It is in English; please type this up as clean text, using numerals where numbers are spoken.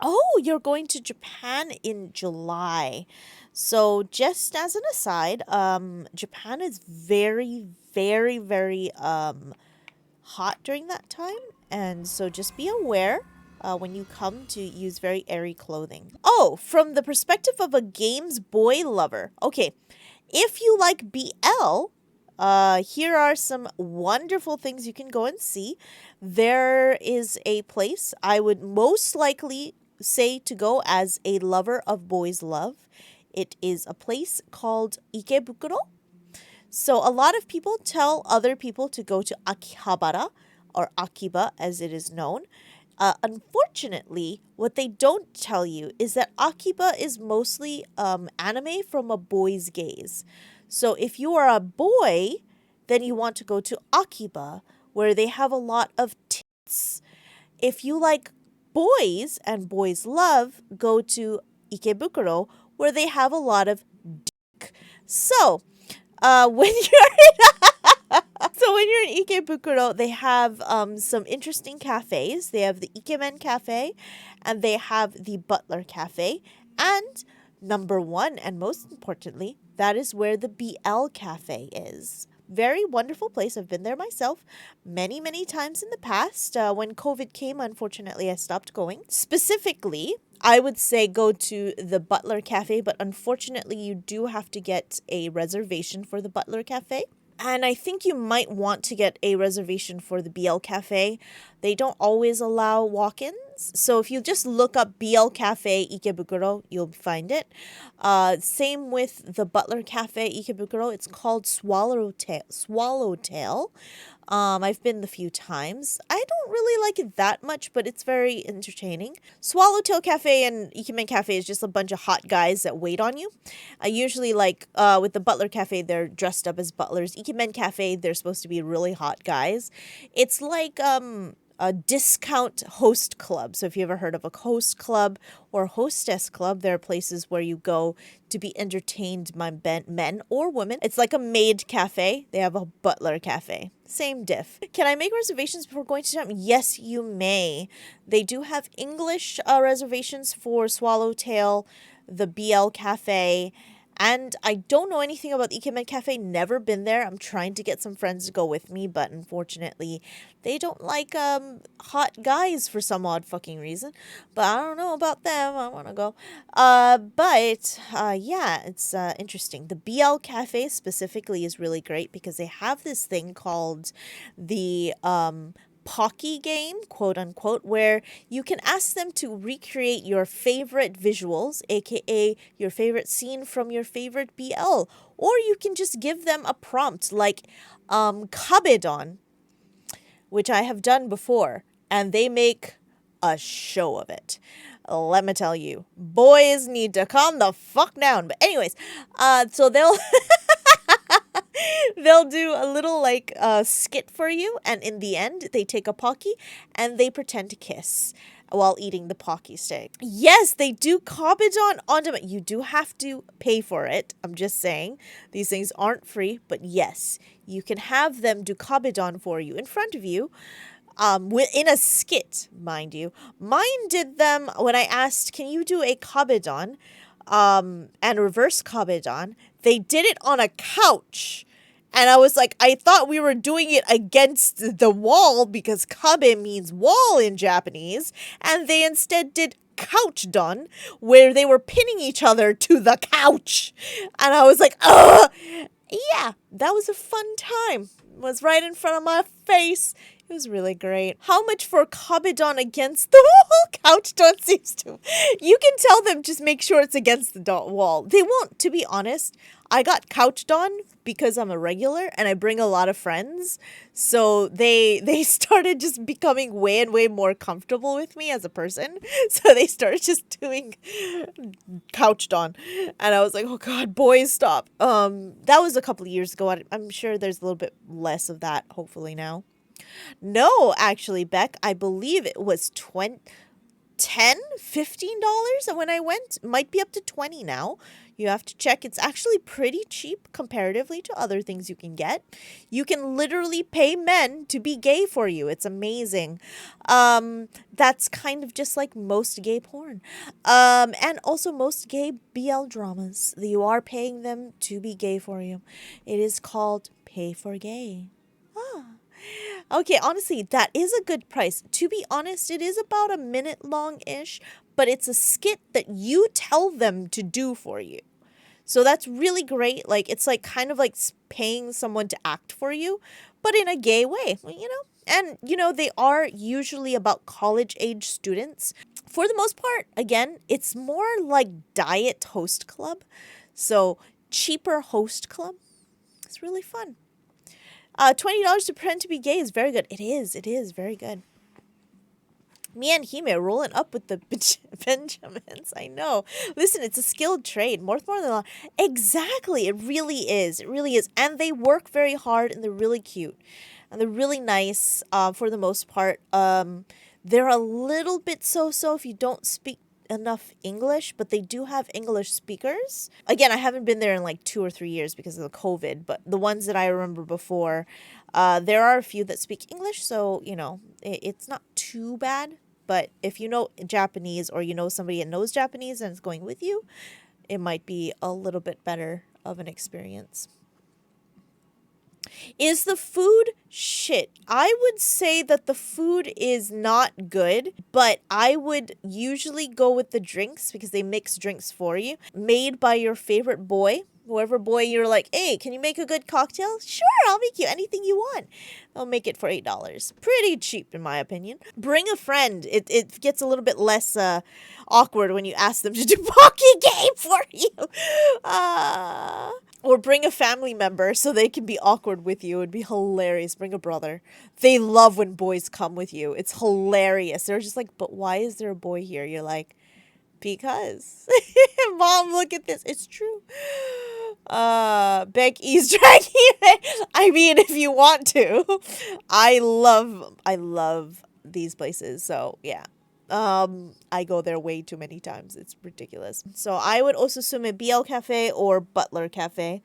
Oh, you're going to Japan in July. So just as an aside, Japan is very, very, very hot during that time, and so just be aware when you come to use very airy clothing. Oh, from the perspective of a games boy lover. Okay, if you like BL, here are some wonderful things you can go and see. There is a place I would most likely say to go as a lover of boys' love. It is a place called Ikebukuro. So a lot of people tell other people to go to Akihabara, or Akiba as it is known. Unfortunately, what they don't tell you is that Akiba is mostly anime from a boy's gaze. So if you are a boy, then you want to go to Akiba, where they have a lot of tits. If you like boys and boys love, go to Ikebukuro, where they have a lot of dick. So, when you're in Ikebukuro, they have some interesting cafes. They have the Ikemen Cafe, and they have the Butler Cafe, and number one, and most importantly, that is where the BL Cafe is. Very wonderful place. I've been there myself many, many times in the past. When COVID came, unfortunately, I stopped going. Specifically, I would say go to the Butler Cafe, but unfortunately, you do have to get a reservation for the Butler Cafe. And I think you might want to get a reservation for the BL Cafe. They don't always allow walk-ins. So if you just look up BL Cafe Ikebukuro, you'll find it. Same with the Butler Cafe Ikebukuro. It's called Swallowtail. I've been a few times. I don't really like it that much, but it's very entertaining. Swallowtail Cafe and Ikemen Cafe is just a bunch of hot guys that wait on you. I usually like with the Butler Cafe, they're dressed up as butlers. Ikemen Cafe, they're supposed to be really hot guys. It's like a discount host club. So if you ever heard of a host club or hostess club, there are places where you go to be entertained by men or women. It's like a maid cafe. They have a butler cafe. Same diff. Can I make reservations before going to Japan? Yes, you may. They do have English reservations for Swallowtail, the BL Cafe, and I don't know anything about the Ikemen Cafe, never been there. I'm trying to get some friends to go with me, but unfortunately, they don't like hot guys for some odd fucking reason. But I don't know about them. I want to go. Yeah, it's interesting. The BL Cafe specifically is really great because they have this thing called the Pocky game, quote unquote, where you can ask them to recreate your favorite visuals, aka your favorite scene from your favorite BL. Or you can just give them a prompt like Kabedon, which I have done before, and they make a show of it. Let me tell you, boys need to calm the fuck down. But anyways, so they'll they'll do a little like skit for you, and in the end, they take a Pocky and they pretend to kiss while eating the Pocky steak. Yes, they do Kabedon on demand. You do have to pay for it. I'm just saying these things aren't free, but yes, you can have them do Kabedon for you in front of you. In a skit, mind you. Mine did them when I asked, can you do a Kabedon, and reverse Kabedon? They did it on a couch. And I was like, I thought we were doing it against the wall because kabe means wall in Japanese. And they instead did couch don, where they were pinning each other to the couch. And I was like, ugh. Yeah, that was a fun time. It was right in front of my face. It was really great. How much for Kabedon against the wall? Couch don seems to. You can tell them just make sure it's against the wall. They won't, to be honest. I got couch don because I'm a regular and I bring a lot of friends. So they started just becoming way and way more comfortable with me as a person. So they started just doing couch don. And I was like, oh God, boys, stop. That was a couple of years ago. I'm sure there's a little bit less of that, hopefully now. No, actually, Beck, I believe it was $10, $15 when I went. Might be up to 20 now. You have to check. It's actually pretty cheap comparatively to other things you can get. You can literally pay men to be gay for you. It's amazing. That's kind of just like most gay porn. And also most gay BL dramas. You are paying them to be gay for you. It is called pay for gay. Okay, honestly, that is a good price. To be honest, it is about a minute long-ish, but it's a skit that you tell them to do for you. So that's really great. Like, it's like kind of like paying someone to act for you, but in a gay way, you know? And, you know, they are usually about college-age students. For the most part, again, it's more like diet host club. So cheaper host club. It's really fun. $20 to pretend to be gay is very good. It is very good. Me and Hime rolling up with the Benjamins. I know. Listen, it's a skilled trade. More than a exactly. It really is. It really is. And they work very hard and they're really cute. And they're really nice for the most part. They're a little bit so-so if you don't speak enough English, but they do have English speakers. Again, I haven't been there in like 2 or 3 years because of the COVID, but the ones that I remember before, there are a few that speak English, so, you know, it's not too bad. But if you know Japanese or you know somebody that knows Japanese and is going with you, it might be a little bit better of an experience. Is the food shit? I would say that the food is not good, but I would usually go with the drinks because they mix drinks for you. Made by your favorite boy. Whoever boy you're like, hey, can you make a good cocktail? Sure, I'll make you anything you want. They'll make it for $8. Pretty cheap in my opinion. Bring a friend. It gets a little bit less awkward when you ask them to do poke game for you. Or bring a family member so they can be awkward with you. It'd be hilarious. Bring a brother. They love when boys come with you. It's hilarious. They're just like, but why is there a boy here? You're like, because. Mom, look at this. It's true. Beg Easter egg. I mean, if you want to. I love these places. So, yeah. I go there way too many times. It's ridiculous. So I would also assume a BL Cafe or Butler Cafe.